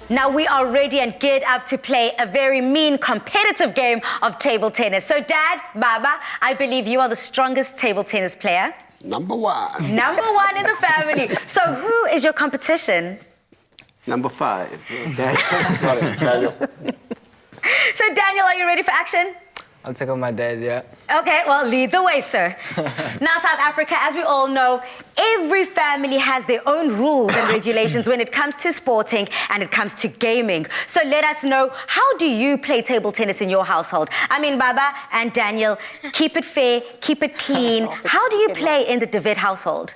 Now we are ready and geared up to play a very mean, competitive game of table tennis. So Dad, Baba, I believe you are the strongest table tennis player. Number one. Number one in the family. So who is your competition? Number 5. Sorry, Daniel. So Daniel, are you ready for action? I'll take on my dad, yeah. Okay, well, lead the way, sir. Now, South Africa, as we all know, every family has their own rules and regulations when it comes to sporting and it comes to gaming. So let us know, how do you play table tennis in your household? I mean, Baba and Daniel, keep it fair, keep it clean. How do you play in the De Wet household?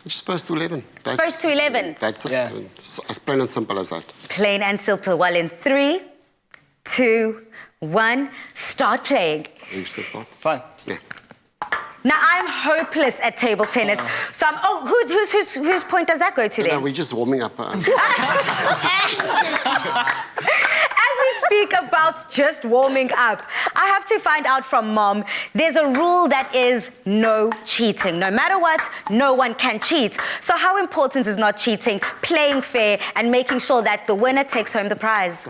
Just first to 11. First to 11? That's it. Yeah. It's as plain and simple as that. Plain and simple. Well, in 3, 2, 1, start playing. You still start? Fine. Yeah. Now, I'm hopeless at table tennis. So whose point does that go to then? No, we're just warming up. As we speak about just warming up, I have to find out from Mom, there's a rule that is no cheating. No matter what, no one can cheat. So how important is not cheating, playing fair, and making sure that the winner takes home the prize?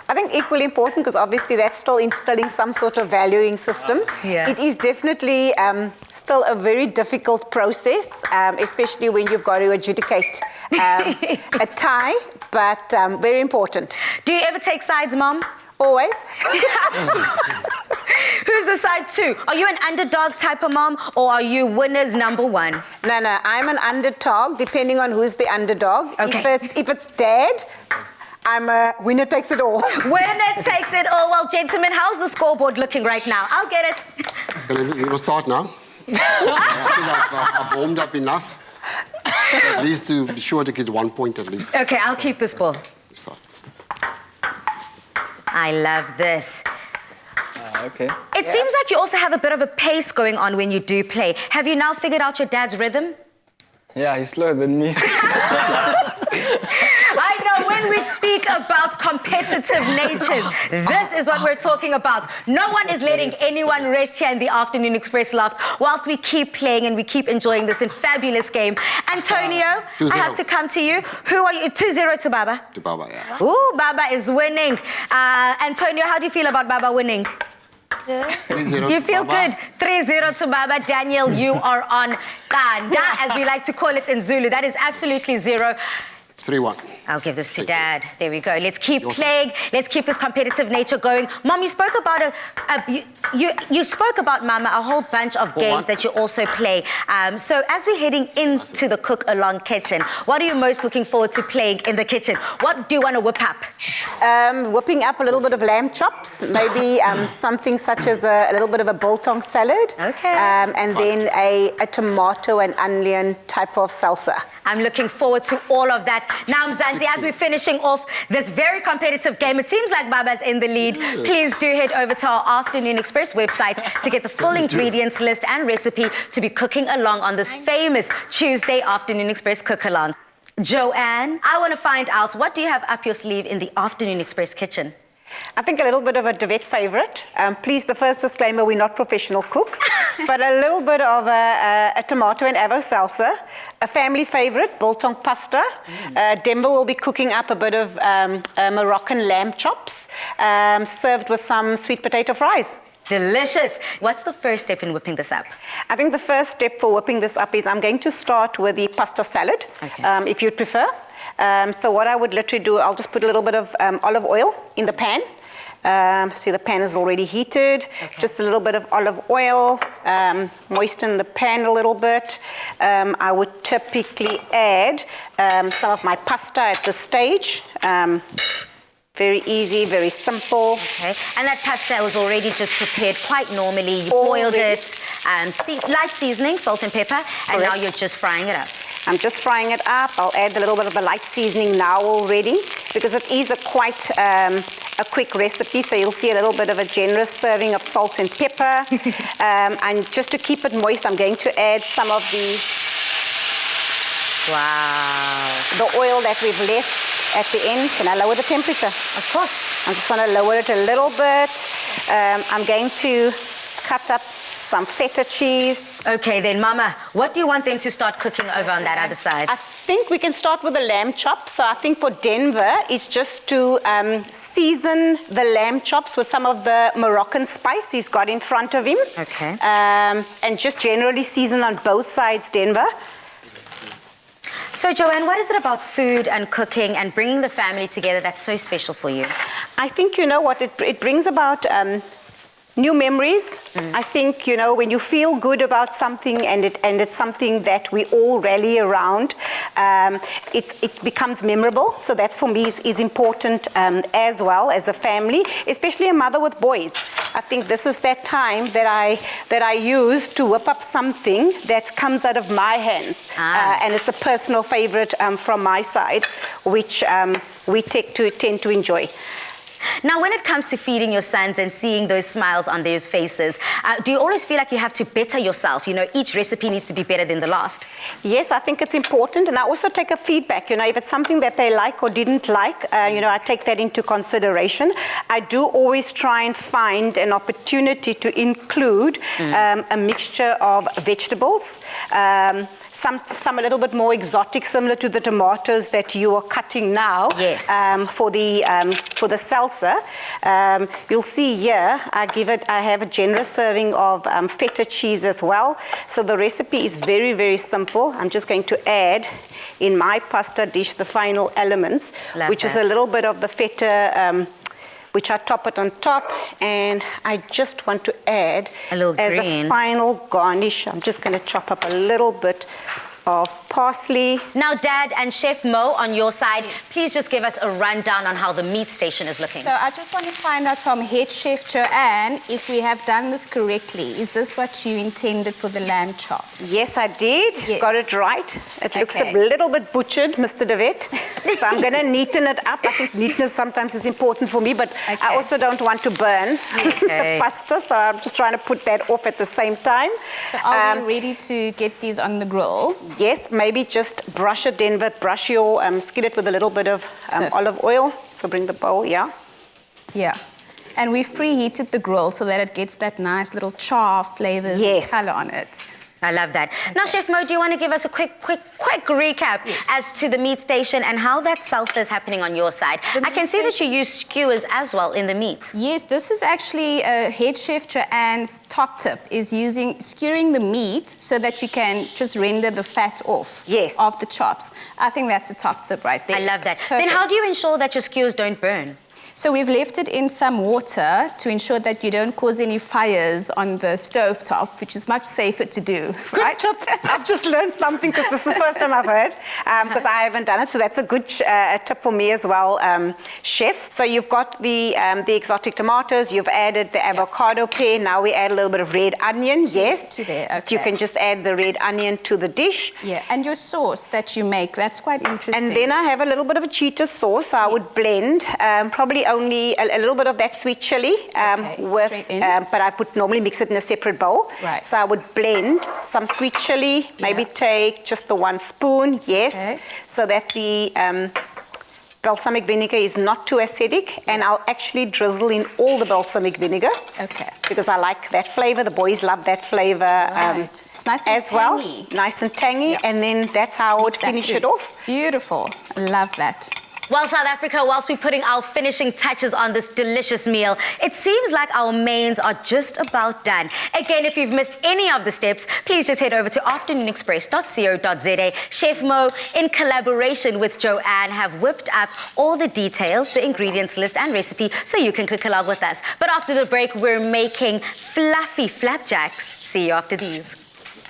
I think equally important, because obviously that's still instilling some sort of valuing system. Yeah. It is definitely still a very difficult process, especially when you've got to adjudicate a tie, but very important. Do you ever take sides, Mom? Always. Who's the side 2? Are you an underdog type of mom, or are you winner's number 1? No, I'm an underdog, depending on who's the underdog. Okay. If it's Dad, I'm a winner takes it all. Winner takes it all. Well, gentlemen, how's the scoreboard looking right now? I'll get it. We'll start now. I think I've warmed up enough. At least to be sure to get 1 point at least. Okay, I'll keep this ball. Start. I love this. Okay. It seems like you also have a bit of a pace going on when you do play. Have you now figured out your dad's rhythm? Yeah, he's slower than me. I know, when we speak about competitive natures, this is what we're talking about. No one is letting anyone rest here in the Afternoon Express Loft whilst we keep playing and we keep enjoying this fabulous game. Antonio, 2-0. I have to come to you. Who are you? 2-0 to Baba. To Baba, yeah. Ooh, Baba is winning. Antonio, how do you feel about Baba winning? Good. 3-0 You feel Baba. good. 3-0 to Baba. Daniel, you are on Kanda, as we like to call it in Zulu. That is absolutely 0. 3-1. I'll give this to Dad. There we go. Let's keep playing. Let's keep this competitive nature going. Mom, you spoke about you spoke about, Mama, a whole bunch of games that you also play. So as we're heading into the cook-along kitchen, what are you most looking forward to playing in the kitchen? What do you want to whip up? Whipping up a little bit of lamb chops, maybe something such as a little bit of a biltong salad. Okay. And then a tomato and onion type of salsa. I'm looking forward to all of that. Now, Mzansi, as we're finishing off this very competitive game, it seems like Baba's in the lead. Please do head over to our Afternoon Express website to get the full ingredients list and recipe to be cooking along on this famous Tuesday Afternoon Express cook-along. Joanne, I want to find out, what do you have up your sleeve in the Afternoon Express kitchen? I think a little bit of a De Wet favorite. Please, the first disclaimer, we're not professional cooks, but a little bit of a tomato and avo salsa, a family favorite, biltong pasta. Demba will be cooking up a bit of Moroccan lamb chops, served with some sweet potato fries. Delicious. What's the first step in whipping this up? I think the first step for whipping this up is I'm going to start with the pasta salad, if you'd prefer. So what I would literally do, I'll just put a little bit of olive oil in the pan. See, the pan is already heated. Okay. Just a little bit of olive oil, moisten the pan a little bit. I would typically add some of my pasta at this stage. Very easy, very simple. Okay, and that pasta was already just prepared quite normally. You boiled it, light seasoning, salt and pepper, and now you're just frying it up. I'm just frying it up. I'll add a little bit of the light seasoning now already, because it is quite a quick recipe, so you'll see a little bit of a generous serving of salt and pepper. And just to keep it moist, I'm going to add some of the oil that we've left at the end. Can I lower the temperature? Of course. I'm just going to lower it a little bit. I'm going to cut up some feta cheese. Okay, then, Mama, what do you want them to start cooking over on that other side? I think we can start with the lamb chops. So I think for Denver, it's just to season the lamb chops with some of the Moroccan spice he's got in front of him. Okay. And just generally season on both sides, Denver. So, Joanne, what is it about food and cooking and bringing the family together that's so special for you? I think, you know what, it brings about new memories. I think, you know, when you feel good about something and it's something that we all rally around, it becomes memorable. So that's for me is important as well as a family, especially a mother with boys. I think this is that time that I use to whip up something that comes out of my hands. And it's a personal favorite from my side, which we tend to enjoy. Now, when it comes to feeding your sons and seeing those smiles on their faces, do you always feel like you have to better yourself? You know, each recipe needs to be better than the last. Yes, I think it's important. And I also take a feedback. You know, if it's something that they like or didn't like, you know, I take that into consideration. I do always try and find an opportunity to include a mixture of vegetables. Some a little bit more exotic, similar to the tomatoes that you are cutting now. Yes. For the salsa. You'll see here, I have a generous serving of feta cheese as well. So the recipe is very, very simple. I'm just going to add in my pasta dish the final elements, which is a little bit of the feta, which I top it on top, and I just want to add a little as green. a final garnish. I'm just going to chop up a little bit of parsley. Now, Dad and Chef Mo, on your side, please just give us a rundown on how the meat station is looking. So I just want to find out from Head Chef Joanne if we have done this correctly. Is this what you intended for the lamb chops? Yes, I did. Yes. Got it right. It looks a little bit butchered, Mr. DeWitt. So I'm going to neaten it up. I think neatness sometimes is important for me, but I also don't want to burn the pasta, so I'm just trying to put that off at the same time. So are we ready to get these on the grill? Yes, maybe just brush it, Denver. Brush your skillet with a little bit of olive oil. So bring the bowl, yeah. Yeah. And we've preheated the grill so that it gets that nice little char flavors and color on it. I love that. Now, Chef Mo, do you want to give us a quick recap as to the meat station and how that salsa is happening on your side? I can see that you use skewers as well in the meat. Yes, this is actually Head Chef Joanne's top tip, is skewering the meat so that you can just render the fat off of the chops. I think that's a top tip right there. I love that. Perfect. Then how do you ensure that your skewers don't burn? So we've left it in some water to ensure that you don't cause any fires on the stove top, which is much safer to do, right? Good tip. I've just learned something because this is the first time I've heard, because I haven't done it. So that's a good tip for me as well, Chef. So you've got the exotic tomatoes, you've added the avocado pear. Now we add a little bit of red onion, To there, okay. You can just add the red onion to the dish. Yeah, and your sauce that you make, that's quite interesting. And then I have a little bit of a Cheetos sauce. So I would blend probably only a little bit of that sweet chili but I would normally mix it in a separate bowl. Right. So I would blend some sweet chili, maybe take just the 1 spoon, so that the balsamic vinegar is not too acidic, and I'll actually drizzle in all the balsamic vinegar. Okay. Because I like that flavor. The boys love that flavor it's nice and as well. tangy. Nice and tangy, and then that's how I would finish it off. Beautiful. Love that. Well, South Africa, whilst we're putting our finishing touches on this delicious meal, it seems like our mains are just about done. Again, if you've missed any of the steps, please just head over to afternoonexpress.co.za. Chef Mo, in collaboration with Joanne, have whipped up all the details, the ingredients list and recipe, so you can cook along with us. But after the break, we're making fluffy flapjacks. See you after these.